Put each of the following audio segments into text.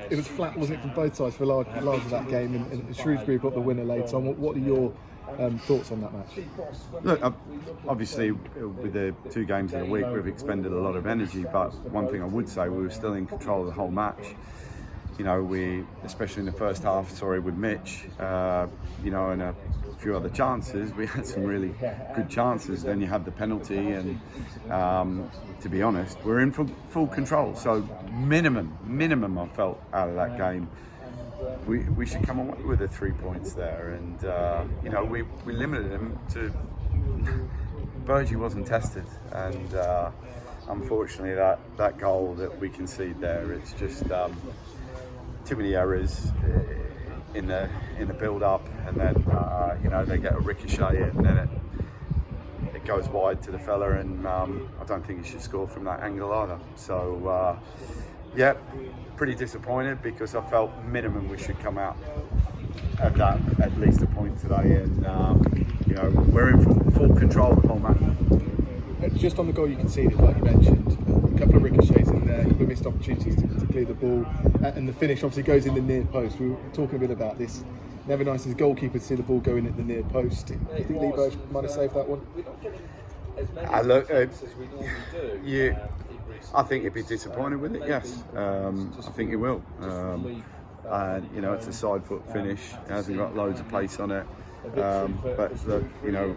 it was flat, wasn't it, from both sides for large of that game, and Shrewsbury got the winner late on. What are your thoughts on that match? Look, obviously with the 2 games in a week, we've expended a lot of energy, but one thing I would say, we were still in control of the whole match. You know, we, especially in the first half, with Mitch, you know, and a few other chances, we had some really good chances. Then you had the penalty, and to be honest, we're in full control. So minimum I felt out of that game, we should come away with the 3 points there. And you know, we limited them to Burgee wasn't tested, and unfortunately that goal that we concede there, it's just too many errors in the build-up, and then you know, they get a ricochet and then it goes wide to the fella, and I don't think he should score from that angle either. So yeah, pretty disappointed, because I felt minimum we should come out of that at least a point today, and you know, we're in full control of the whole match. Just on the goal you conceded, like you mentioned, a couple of ricochets in there, you missed opportunities to clear the ball, and the finish obviously goes in the near post. We were talking a bit about this. Never nice as a goalkeeper to see the ball go in at the near post. Do you think Lee Burge might have saved that one? Look, I think he'd be disappointed with it, yes. I think he will. You know, it's a side foot finish, it hasn't got loads of pace on it. But look, you know,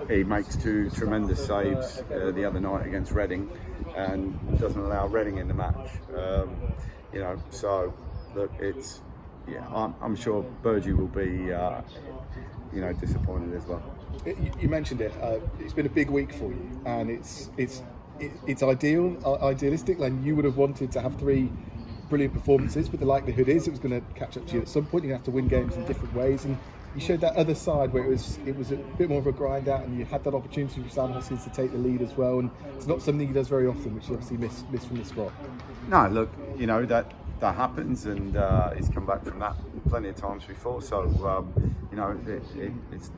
he makes 2 tremendous saves the other night against Reading, and doesn't allow Reading in the match. You know, so look, it's, yeah, I'm sure Burgee will be, you know, disappointed as well. You mentioned it. It's been a big week for you, and it's idealistic, and you would have wanted to have 3 brilliant performances, but the likelihood is it was going to catch up to you at some point. You have to win games in different ways, and you showed that other side where it was a bit more of a grind out, and you had that opportunity for Sam Hoskins to take the lead as well, and it's not something he does very often, which he obviously missed from the spot. No, look, you know, that happens, and he's come back from that plenty of times before, so you know, it's,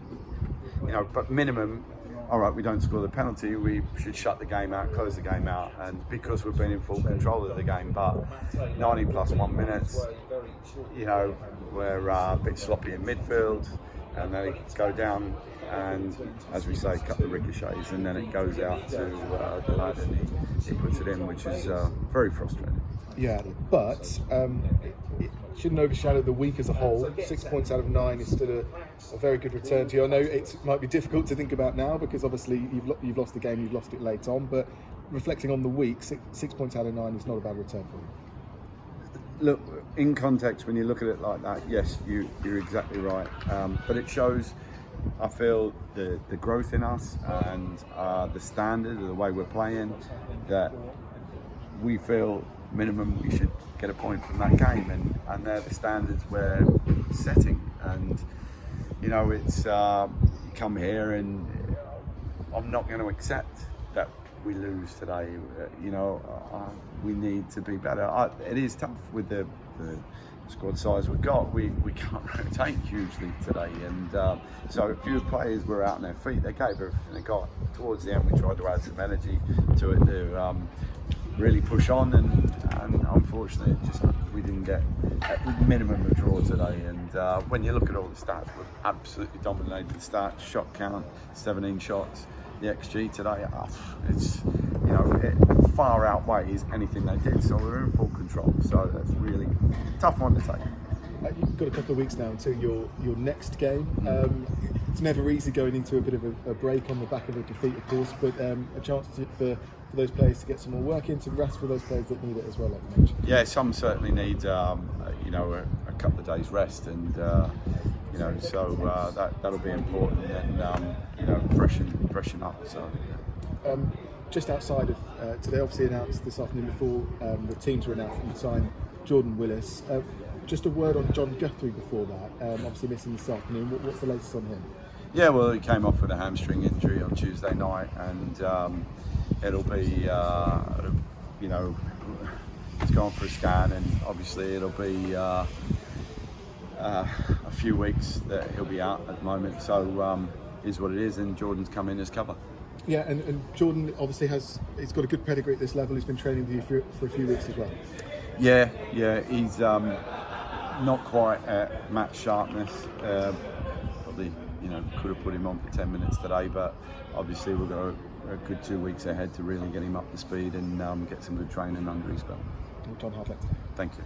you know, but minimum, all right, we don't score the penalty, we should shut the game out, close the game out, and because we've been in full control of the game. But 90 plus 1 minutes, you know, we're a bit sloppy in midfield, and then it go down, and as we say, cut the ricochets, and then it goes out to the lad, and he puts it in, which is very frustrating. Yeah, but it shouldn't overshadow the week as a whole. 6 points out of 9 is still a very good return to you. I know it might be difficult to think about now, because obviously you've lost the game, you've lost it late on, but reflecting on the week, 6 points out of 9 is not a bad return for you. Look, in context, when you look at it like that, yes, you're exactly right. But it shows, I feel, the growth in us, and the standard of the way we're playing, that we feel minimum we should get a point from that game, and they're the standards we're setting. And you know, it's you come here, and I'm not going to accept that we lose today. You know, we need to be better. It is tough with the squad size we've got. We can't rotate hugely today, and so a few players were out on their feet. They gave everything they got. Towards the end, we tried to add some energy to it to really push on, and unfortunately we didn't get at minimum a draw today. And when you look at all the stats, we've absolutely dominated the stats. Shot count, 17 shots. The XG today, it's, you know, it far outweighs anything they did. So we're in full control. So that's really tough one to take. You've got a couple of weeks now until your next game. It's never easy going into a bit of a break on the back of a defeat, of course, but a chance for those players to get some more work in, some rest for those players that need it as well, like you mentioned. Yeah, some certainly need you know, a couple of days rest, and you know, so that'll be important, and you know, freshen up. So just outside of today, obviously announced this afternoon before the teams were announced that you signed Jordan Willis. Just a word on John Guthrie before that. Obviously missing this afternoon. What's the latest on him? Yeah, well, he came off with a hamstring injury on Tuesday night, and it'll be, you know, he's gone for a scan, and obviously it'll be a few weeks that he'll be out at the moment. So is what it is, and Jordan's come in as cover. Yeah, and Jordan obviously he's got a good pedigree at this level. He's been training with you for a few weeks as well. Yeah, he's not quite at match sharpness. Probably, could have put him on for 10 minutes today, but obviously we've got a good 2 weeks ahead to really get him up to speed and get some good training under his belt. Well done, hard luck. Thank you.